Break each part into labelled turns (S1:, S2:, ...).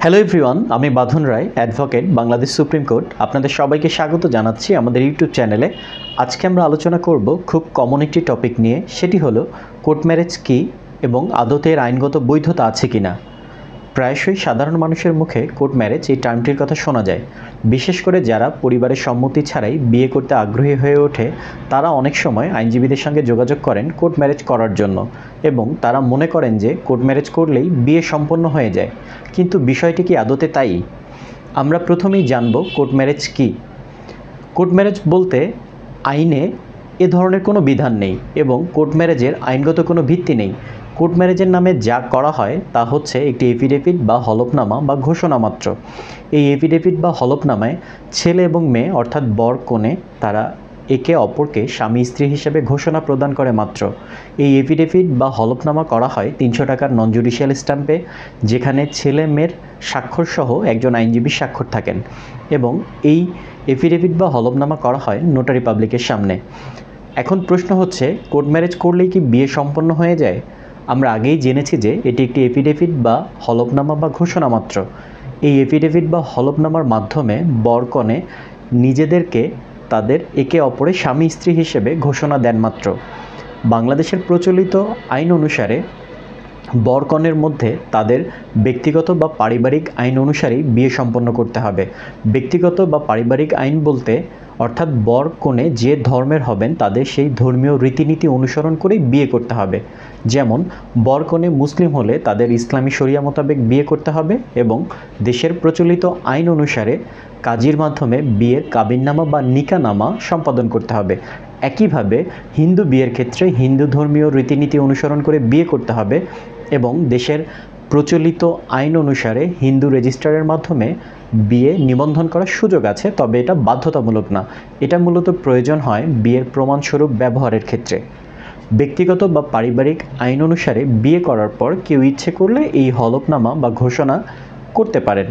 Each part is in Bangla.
S1: হ্যালো এভরিওয়ান, আমি বাঁধন রায়, অ্যাডভোকেট, বাংলাদেশ সুপ্রিম কোর্ট। আপনাদের সবাইকে স্বাগত জানাচ্ছি আমাদের ইউটিউব চ্যানেলে। আজকে আমরা আলোচনা করব খুব কমন একটি টপিক নিয়ে, সেটি হলো কোর্ট ম্যারেজ কী এবং আদতে এর আইনগত বৈধতা আছে কি না। প্রায়শই সাধারণ মানুষের মুখে কোর্ট ম্যারেজ এই টার্মটির কথা শোনা যায়। বিশেষ করে যারা পরিবারের সম্মতি ছাড়াই বিয়ে করতে আগ্রহী হয়ে ওঠে, তারা অনেক সময় আইনজীবীদের সঙ্গে যোগাযোগ করেন কোর্ট ম্যারেজ করার জন্য এবং তারা মনে করেন যে কোর্ট ম্যারেজ করলেই বিয়ে সম্পন্ন হয়ে যায়। কিন্তু বিষয়টি কি আদতে তাই? আমরা প্রথমেই জানব কোর্ট ম্যারেজ কী। কোর্ট ম্যারেজ বলতে আইনে এ ধরনের কোনো বিধান নেই এবং কোর্ট ম্যারেজের আইনগত কোনো ভিত্তি নেই। কোর্ট ম্যারেজের নামে যা করা হয় তা হচ্ছে একটি এফিডেভিট বা হলফনামা বা ঘোষণা মাত্র। এই এফিডেভিট বা হলফনামায় ছেলে এবং মেয়ে অর্থাৎ বর কনে তারা একে অপরকে স্বামী স্ত্রী হিসেবে ঘোষণা প্রদান করে মাত্র। এই এফিডেভিট বা হলফনামা করা হয় 300 টাকার নন জুডিশিয়াল স্ট্যাম্পে, যেখানে ছেলে মেয়ের স্বাক্ষরসহ একজন আইনজীবী স্বাক্ষর থাকেন এবং এই এফিডেভিট বা হলফনামা করা হয় নোটারি পাবলিকের সামনে। এখন প্রশ্ন হচ্ছে, কোর্ট ম্যারেজ করলেই কি বিয়ে সম্পন্ন হয়ে যায়? আমরা আগেই জেনেছি যে এটি একটি এফিডেভিট বা হলফনামা বা ঘোষণা মাত্র। এই এফিডেভিট বা হলফনামার মাধ্যমে বর কনে নিজেদেরকে তাদের একে অপরের স্বামী স্ত্রী হিসেবে ঘোষণা দেন মাত্র। বাংলাদেশের প্রচলিত আইন অনুসারে বর কনের মধ্যে তাদের ব্যক্তিগত বা পারিবারিক আইন অনুসারেই বিয়ে সম্পন্ন করতে হবে। ব্যক্তিগত বা পারিবারিক আইন বলতে অর্থাৎ বর কনে যে ধর্মের হবেন তাদের সেই ধর্মীয় রীতিনীতি অনুসরণ করেই বিয়ে করতে হবে। যেমন বর কনে মুসলিম হলে তাদের ইসলামী শরিয়া মোতাবেক বিয়ে করতে হবে এবং দেশের প্রচলিত আইন অনুসারে কাজীর মাধ্যমে বিয়ের কাবিননামা বা নিকানামা সম্পাদন করতে হবে। একইভাবে হিন্দু বিয়ের ক্ষেত্রে হিন্দু ধর্মীয় রীতিনীতি অনুসরণ করে বিয়ে করতে হবে এবং দেশের প্রচলিত আইন অনুসারে হিন্দু রেজিস্ট্রারের মাধ্যমে বিয়ে নিবন্ধন করার সুযোগ আছে, তবে এটা বাধ্যতামূলক না। এটা মূলত প্রয়োজন হয় বিয়ের প্রমাণস্বরূপ ব্যবহারের ক্ষেত্রে। ব্যক্তিগত বা পারিবারিক আইন অনুসারে বিয়ে করার পর কেউ ইচ্ছে করলে এই হলফনামা বা ঘোষণা করতে পারেন।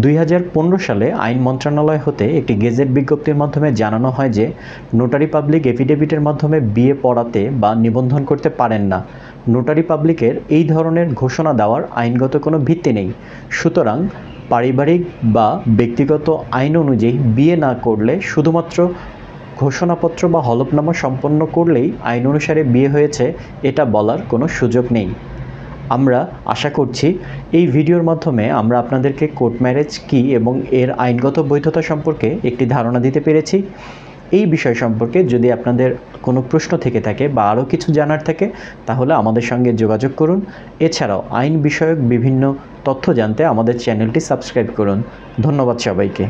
S1: 2015 সালে আইন মন্ত্রণালয় হতে একটি গেজেট বিজ্ঞপ্তির মাধ্যমে জানানো হয় যে নোটারি পাবলিক এফিডেভিটের মাধ্যমে বিয়ে পড়াতে বা নিবন্ধন করতে পারেন না। নোটারি পাবলিকের এই ধরনের ঘোষণা দেওয়ার আইনগত কোনো ভিত্তি নেই। সুতরাং পারিবারিক বা ব্যক্তিগত আইন অনুযায়ী বিয়ে না করলে শুধুমাত্র ঘোষণাপত্র বা হলফনামা সম্পন্ন করলেই আইন অনুসারে বিয়ে হয়েছে এটা বলার কোনো সুযোগ নেই। আমরা আশা করছি এই ভিডিওর মাধ্যমে আমরা আপনাদেরকে কোর্ট ম্যারেজ কী এবং এর আইনগত বৈধতা সম্পর্কে একটি ধারণা দিতে পেরেছি। এই বিষয় সম্পর্কে যদি আপনাদের কোনো প্রশ্ন থেকে থাকে বা আরও কিছু জানার থাকে তাহলে আমাদের সঙ্গে যোগাযোগ করুন। এছাড়াও আইন বিষয়ক বিভিন্ন তথ্য জানতে আমাদের চ্যানেলটি সাবস্ক্রাইব করুন। ধন্যবাদ সবাইকে।